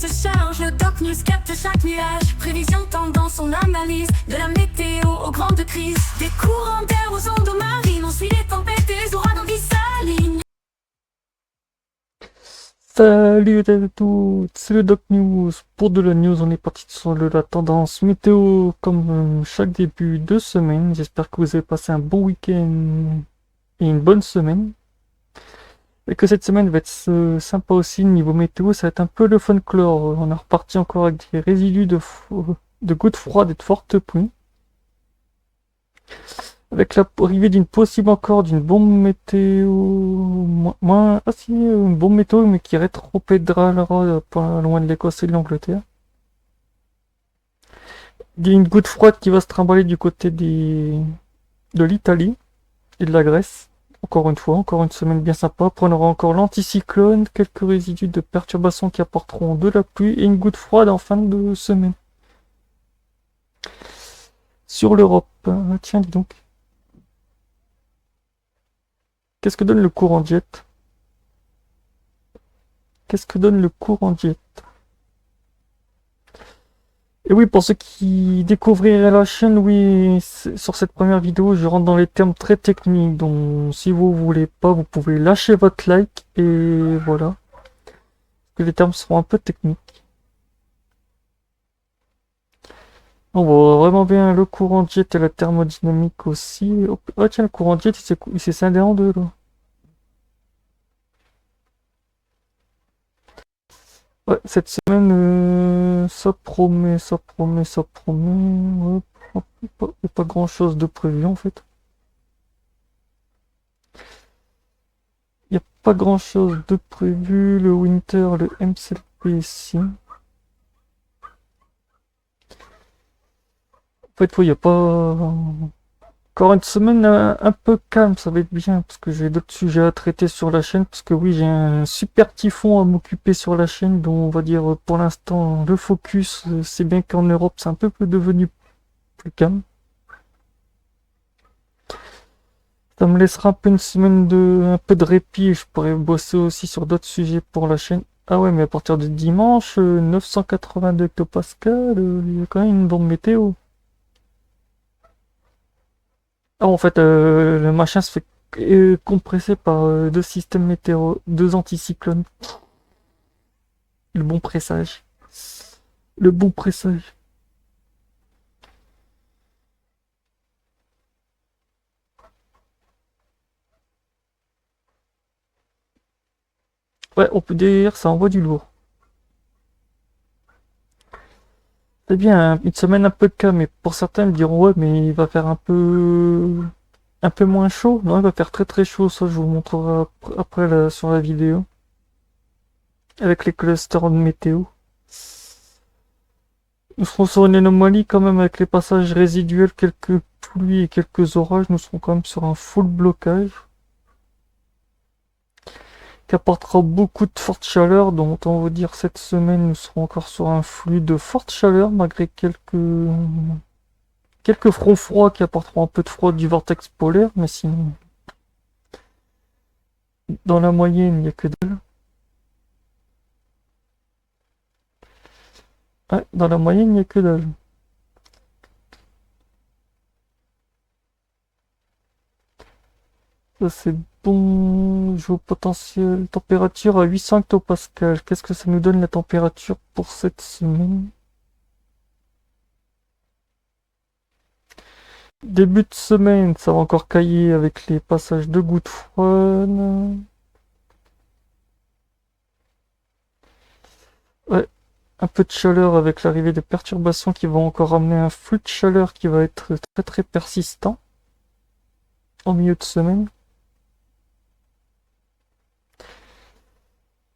se charge, le Doc News capte chaque nuage. Prévision, tendance, on analyse. De la météo aux grandes crises. Des courants d'air aux ondes marines. On suit les tempêtes et les ouragans qui s'alignent. Salut à tous, c'est le Doc News. Pour de la news, on est parti sur la tendance météo comme chaque début de semaine. J'espère que vous avez passé un bon week-end et une bonne semaine. Et que cette semaine va être sympa aussi niveau météo, ça va être un peu le folklore. On est reparti encore avec des résidus de gouttes froides et de fortes pluies. Avec l'arrivée d'une possible encore d'une bombe météo une bombe météo mais qui rétropédalera pas loin de l'Écosse et de l'Angleterre. Il y a une goutte froide qui va se trimballer du côté de l'Italie et de la Grèce. Encore une fois, encore une semaine bien sympa. Après on aura encore l'anticyclone, quelques résidus de perturbations qui apporteront de la pluie et une goutte froide en fin de semaine. Sur l'Europe, tiens dis donc. Qu'est-ce que donne le courant jet? Qu'est-ce que donne le courant jet? Et oui, pour ceux qui découvriraient la chaîne, oui, sur cette première vidéo, je rentre dans les termes très techniques. Donc, si vous voulez pas, vous pouvez lâcher votre like et voilà. Que les termes seront un peu techniques. On voit vraiment bien le courant jet et la thermodynamique aussi. Oh tiens, le courant jet, il s'est scindé en deux là. Ouais, cette semaine, ça promet, ça promet, ça promet. Ouais, pas grand chose de prévu en fait. Il n'y a pas grand chose de prévu. Le Winter, le MCLP ici. En fait, il n'y a pas. Encore une semaine un peu calme, ça va être bien, parce que j'ai d'autres sujets à traiter sur la chaîne, parce que oui, j'ai un super typhon à m'occuper sur la chaîne, dont on va dire pour l'instant le focus, c'est bien qu'en Europe c'est un peu plus devenu plus calme. Ça me laissera un peu une semaine un peu de répit, et je pourrais bosser aussi sur d'autres sujets pour la chaîne. Ah ouais, mais à partir de dimanche, 982 hectopascal, il y a quand même une bonne météo. Ah, en fait, le machin se fait compresser par deux systèmes météo, deux anticyclones. Le bon pressage. Le bon pressage. Ouais, on peut dire ça envoie du lourd. C'est bien, hein, une semaine un peu calme, mais pour certains me diront ouais, mais il va faire un peu moins chaud. Non, il va faire très très chaud, ça je vous montrerai après sur la vidéo. Avec les clusters de météo. Nous serons sur une anomalie quand même avec les passages résiduels, quelques pluies et quelques orages. Nous serons quand même sur un full blocage qui apportera beaucoup de forte chaleur. Donc on va dire cette semaine nous serons encore sur un flux de forte chaleur malgré quelques fronts froids qui apporteront un peu de froid du vortex polaire, mais sinon dans la moyenne il n'y a que dalle. Ouais, dans la moyenne il n'y a que dalle. Ça c'est bon. Je vois potentiel température à 800 hectopascal. Qu'est-ce que ça nous donne la température pour cette semaine? Début de semaine, ça va encore cailler avec les passages de gouttes froides. Ouais, un peu de chaleur avec l'arrivée de perturbations qui vont encore amener un flux de chaleur qui va être très très persistant en milieu de semaine.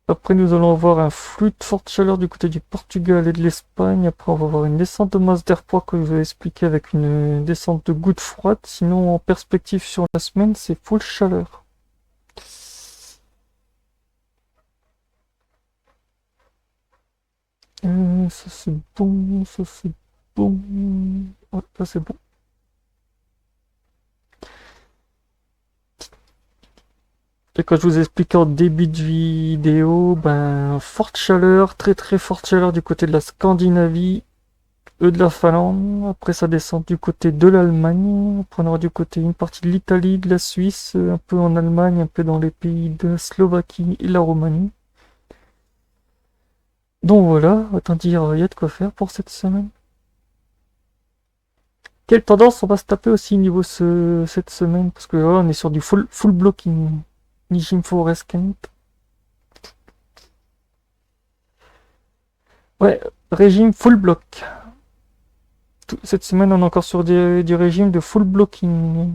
Après, nous allons avoir un flux de forte chaleur du côté du Portugal et de l'Espagne. Après, on va avoir une descente de masse d'air froid que je vais expliquer avec une descente de gouttes froides. Sinon, en perspective sur la semaine, c'est full chaleur. Ça c'est bon, ça c'est bon. Ouais, ça c'est bon. Et quand je vous expliquais en début de vidéo, ben, forte chaleur, très très forte chaleur du côté de la Scandinavie, de la Finlande. Après, ça descend du côté de l'Allemagne. Après, on aura du côté une partie de l'Italie, de la Suisse, un peu en Allemagne, un peu dans les pays de la Slovaquie et la Roumanie. Donc voilà, autant dire, il y a de quoi faire pour cette semaine. Quelle tendance on va se taper aussi niveau cette semaine? Parce que là, on est sur du full blocking. Nijim Forest Camp. Ouais, régime full block. Cette semaine, on est encore sur du régime de full blocking.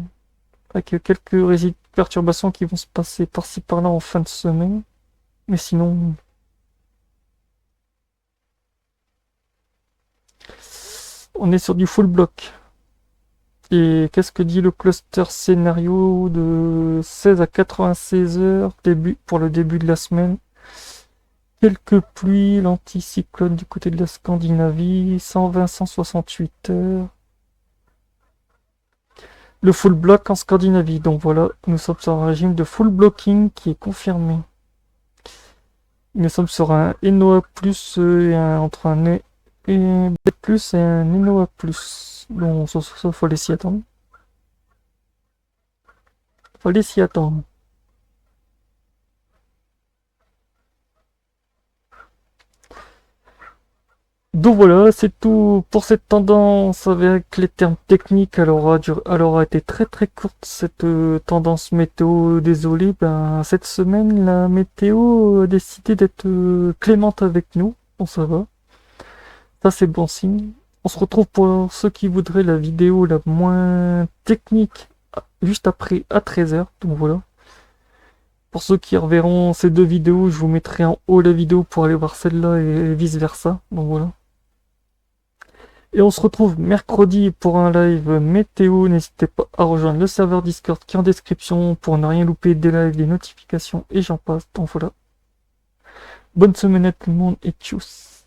Avec quelques perturbations qui vont se passer par-ci par-là en fin de semaine. Mais sinon, on est sur du full block. Et qu'est-ce que dit le cluster scénario de 16 à 96 heures pour le début de la semaine? Quelques pluies, l'anticyclone du côté de la Scandinavie, 120-168 heures. Le full block en Scandinavie. Donc voilà, nous sommes sur un régime de full blocking qui est confirmé. Nous sommes sur un NOA+, entre un B+, et un NOA+. Bon, ça, fallait s'y attendre. Fallait s'y attendre. Donc voilà, c'est tout pour cette tendance avec les termes techniques. Elle aura été très très courte cette tendance météo. Désolé, ben cette semaine la météo a décidé d'être clémente avec nous. Bon, ça va. Ça c'est bon signe. On se retrouve pour ceux qui voudraient la vidéo la moins technique juste après à 13h. Donc voilà. Pour ceux qui reverront ces deux vidéos, je vous mettrai en haut la vidéo pour aller voir celle-là et vice versa. Donc voilà. Et on se retrouve mercredi pour un live météo. N'hésitez pas à rejoindre le serveur Discord qui est en description pour ne rien louper des lives, des notifications et j'en passe. Donc voilà. Bonne semaine à tout le monde et tchuss.